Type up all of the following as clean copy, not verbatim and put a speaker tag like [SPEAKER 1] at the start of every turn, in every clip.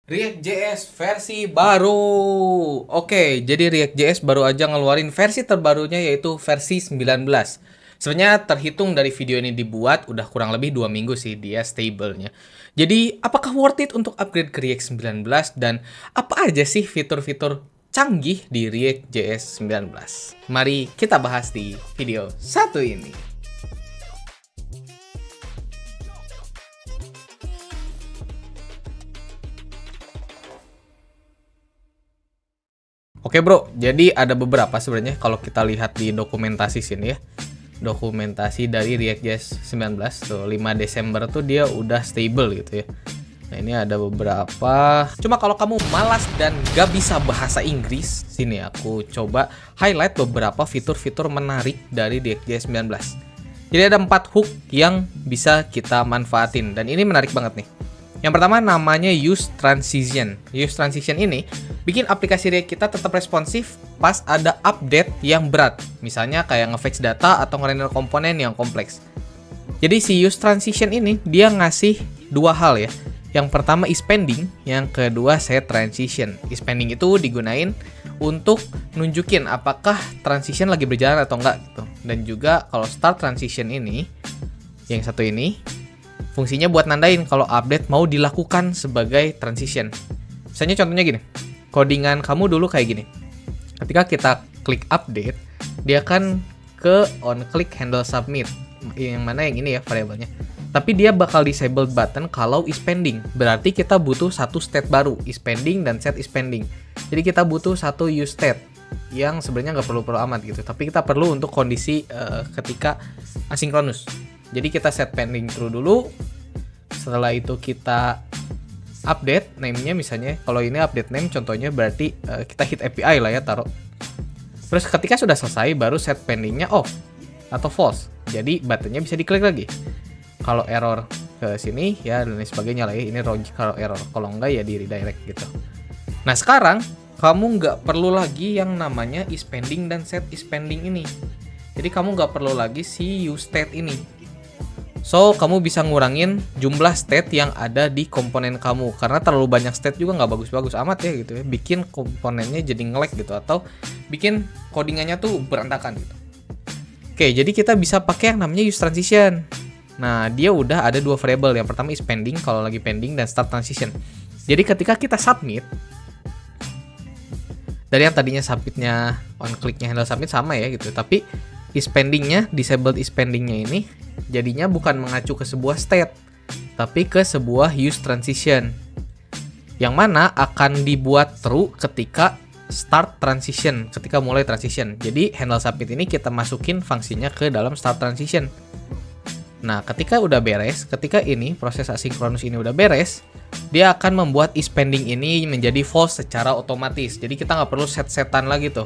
[SPEAKER 1] React.js versi baru. Oke, jadi React.js baru aja ngeluarin versi terbarunya yaitu versi 19. Sebenarnya terhitung dari video ini dibuat udah kurang lebih 2 minggu sih dia stable-nya. Jadi, apakah worth it untuk upgrade ke React 19 dan apa aja sih fitur-fitur canggih di React.js 19? Mari kita bahas di video satu ini. Oke bro, jadi ada beberapa sebenarnya kalau kita lihat di dokumentasi sini ya. Dokumentasi dari React.js 19 tuh 5 Desember tuh dia udah stable gitu ya. Nah ini ada beberapa. Cuma kalau kamu malas dan gak bisa bahasa Inggris, sini aku coba highlight beberapa fitur-fitur menarik dari React.js 19. Jadi ada 4 hook yang bisa kita manfaatin dan ini menarik banget nih. Yang pertama namanya use transition. Use transition ini bikin aplikasi React kita tetap responsif pas ada update yang berat. Misalnya kayak nge-fetch data atau ngerender komponen yang kompleks. Jadi si use transition ini dia ngasih dua hal ya. Yang pertama is pending, yang kedua set transition. Is pending itu digunain untuk nunjukin apakah transition lagi berjalan atau enggak gitu. Dan juga kalau start transition ini, yang satu ini fungsinya buat nandain kalau update mau dilakukan sebagai transition. Misalnya contohnya gini, codingan kamu dulu kayak gini. Ketika kita klik update, dia akan ke on click handle submit. Yang mana yang ini ya variabelnya. Tapi dia bakal disabled button kalau is pending. Berarti kita butuh satu state baru, is pending dan set is pending. Jadi kita butuh satu use state yang sebenarnya nggak perlu amat gitu. Tapi kita perlu untuk kondisi ketika asinkronus. Jadi kita set pending true dulu. Setelah itu kita update name-nya misalnya. Kalau ini update name contohnya berarti kita hit API lah ya taruh. Terus ketika sudah selesai baru set pending-nya off atau false. Jadi buttonnya bisa diklik lagi. Kalau error ke sini ya dan lain sebagainya lah ya. Ini logical error. Kalau enggak ya di redirect gitu. Nah sekarang kamu nggak perlu lagi yang namanya is pending dan set is pending ini. Jadi kamu nggak perlu lagi si use state ini. So, kamu bisa ngurangin jumlah state yang ada di komponen kamu. Karena terlalu banyak state juga nggak bagus-bagus amat ya gitu ya. Bikin komponennya jadi nge-lag gitu. Atau bikin codingannya tuh berantakan gitu. Oke, jadi kita bisa pakai yang namanya use transition. Nah, dia udah ada dua variable. Yang pertama is pending, kalau lagi pending, dan start transition. Jadi ketika kita submit, dari yang tadinya submitnya on click-nya handle submit sama ya gitu. Tapi is pending-nya, disabled is pending-nya ini jadinya bukan mengacu ke sebuah state, tapi ke sebuah use transition. Yang mana akan dibuat true ketika start transition, ketika mulai transition. Jadi handle submit ini kita masukin fungsinya ke dalam start transition. Nah, ketika udah beres, ketika ini proses asinkronus ini udah beres, dia akan membuat is pending ini menjadi false secara otomatis. Jadi kita nggak perlu set-setan lagi tuh.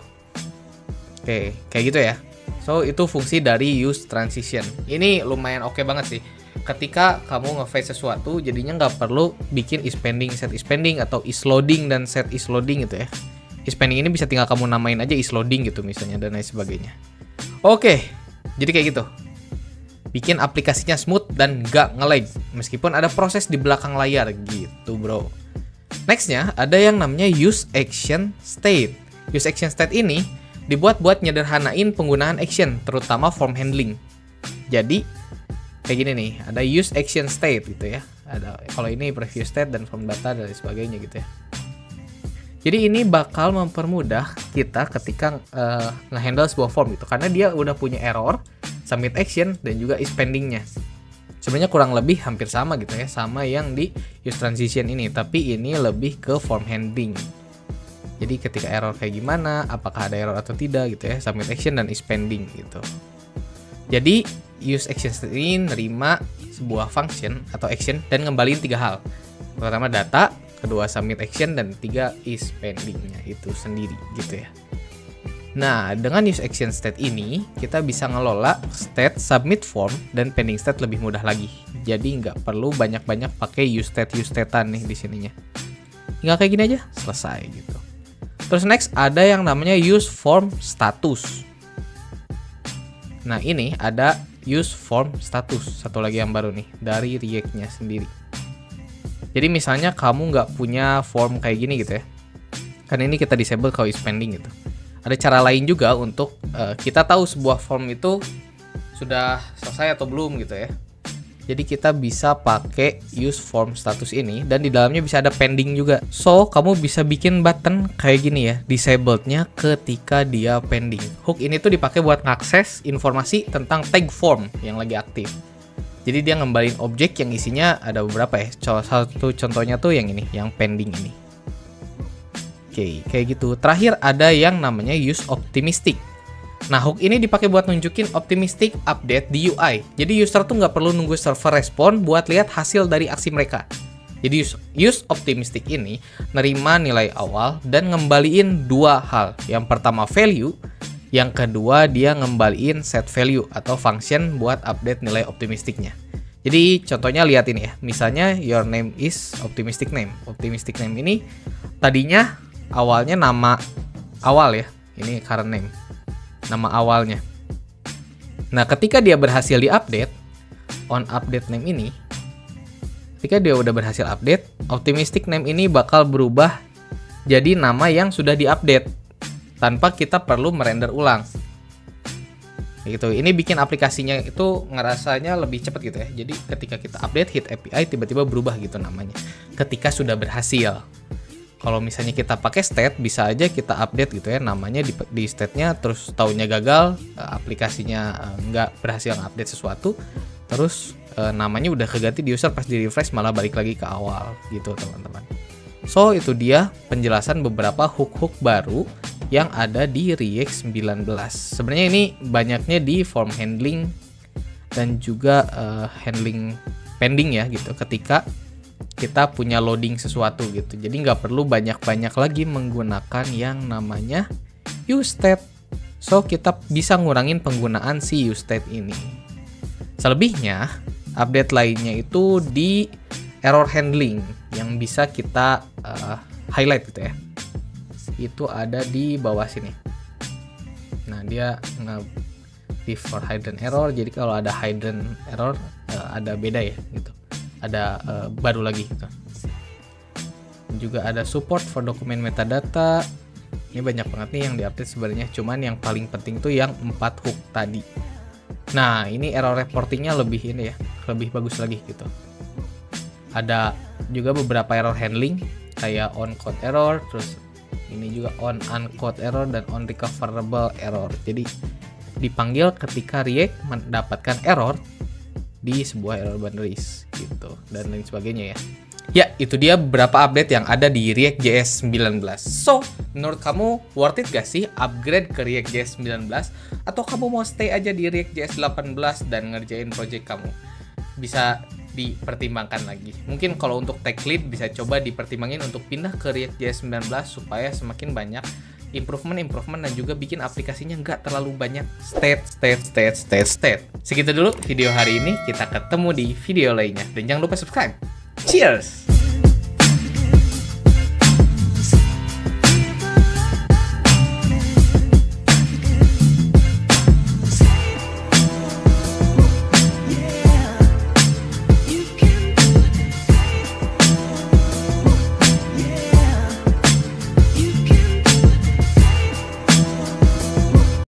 [SPEAKER 1] Oke, kayak gitu ya. So, itu fungsi dari use transition. Ini lumayan oke banget sih. Ketika kamu nge-fetch sesuatu, jadinya nggak perlu bikin is pending, set is pending, atau is loading dan set is loading gitu ya. Is pending ini bisa tinggal kamu namain aja is loading gitu misalnya, dan lain sebagainya. Oke, jadi kayak gitu. Bikin aplikasinya smooth dan nggak nge-lag. Meskipun ada proses di belakang layar gitu bro. Nextnya, ada yang namanya use action state. Use action state ini dibuat buat nyederhanain penggunaan action, terutama form handling. Jadi kayak gini nih, ada use action state gitu ya. Ada kalau ini preview state dan form data dan sebagainya gitu ya. Jadi ini bakal mempermudah kita ketika ngehandle sebuah form gitu, karena dia udah punya error, submit action dan juga is pending-nya. Sebenarnya kurang lebih hampir sama gitu ya, sama yang di use transition ini, tapi ini lebih ke form handling. Jadi ketika error kayak gimana, apakah ada error atau tidak gitu ya, submit action dan is pending gitu. Jadi use action ini nerima sebuah function atau action dan ngembaliin 3 hal. Pertama data, kedua submit action, dan 3 is pending-nya itu sendiri gitu ya. Nah, dengan use action state ini kita bisa ngelola state, submit form, dan pending state lebih mudah lagi. Jadi nggak perlu banyak-banyak pakai use state-an nih di sininya. Tinggal kayak gini aja, selesai gitu. Terus next ada yang namanya use form status. Nah ini ada use form status, satu lagi yang baru nih dari React-nya sendiri. Jadi misalnya kamu nggak punya form kayak gini gitu ya, kan ini kita disable kalau is pending gitu. Ada cara lain juga untuk kita tahu sebuah form itu sudah selesai atau belum gitu ya. Jadi kita bisa pakai use form status ini, dan di dalamnya bisa ada pending juga. So, kamu bisa bikin button kayak gini ya, disablednya ketika dia pending. Hook ini tuh dipakai buat ngakses informasi tentang tag form yang lagi aktif. Jadi dia ngembalin objek yang isinya ada beberapa ya. Salah satu contohnya tuh yang ini, yang pending ini. Oke, kayak gitu. Terakhir ada yang namanya use optimistic. Nah, hook ini dipakai buat nunjukin optimistic update di UI. Jadi user tuh nggak perlu nunggu server respon buat lihat hasil dari aksi mereka. Jadi use optimistic ini nerima nilai awal dan ngembaliin dua hal. Yang pertama value, yang kedua dia ngembaliin set value atau function buat update nilai optimistiknya. Jadi contohnya lihat ini ya. Misalnya your name is optimistic name. Optimistic name ini tadinya awalnya nama awal ya. Ini current name. Nama awalnya. Nah, ketika dia berhasil diupdate on update name ini, ketika dia udah berhasil update, optimistic name ini bakal berubah jadi nama yang sudah diupdate tanpa kita perlu merender ulang. Gitu. Ini bikin aplikasinya itu ngerasanya lebih cepat gitu ya. Jadi ketika kita update hit API tiba-tiba berubah gitu namanya. Ketika sudah berhasil. Kalau misalnya kita pakai state, bisa aja kita update gitu ya namanya di state-nya, terus taunya gagal, aplikasinya nggak berhasil update sesuatu, terus namanya udah keganti di user, pas di refresh malah balik lagi ke awal gitu teman-teman. So itu dia penjelasan beberapa hook-hook baru yang ada di React 19. Sebenarnya ini banyaknya di form handling dan juga handling pending ya gitu, ketika kita punya loading sesuatu gitu. Jadi nggak perlu banyak-banyak lagi menggunakan yang namanya useState. So kita bisa ngurangin penggunaan si useState ini. Selebihnya update lainnya itu di error handling yang bisa kita highlight gitu ya. Itu ada di bawah sini. Nah dia before hidden error. Jadi kalau ada hidden error ada beda ya gitu. Ada baru lagi gitu. Juga ada support for document metadata. Ini banyak banget nih yang diupdate sebenarnya, cuman yang paling penting tuh yang 4 hook tadi. Nah, ini error reportingnya lebih ini ya, lebih bagus lagi gitu. Ada juga beberapa error handling kayak on code error, terus ini juga on uncode error dan on recoverable error. Jadi dipanggil ketika React mendapatkan error di sebuah error boundaries gitu dan lain sebagainya ya. Ya, itu dia beberapa update yang ada di React.js 19. So, menurut kamu worth it gak sih upgrade ke React.js 19? Atau kamu mau stay aja di React.js 18 dan ngerjain project kamu? Bisa dipertimbangkan lagi. Mungkin kalau untuk tech lead bisa coba dipertimbangin untuk pindah ke React.js 19 supaya semakin banyak improvement dan juga bikin aplikasinya nggak terlalu banyak state. Segitu dulu video hari ini, kita ketemu di video lainnya dan jangan lupa subscribe. Cheers.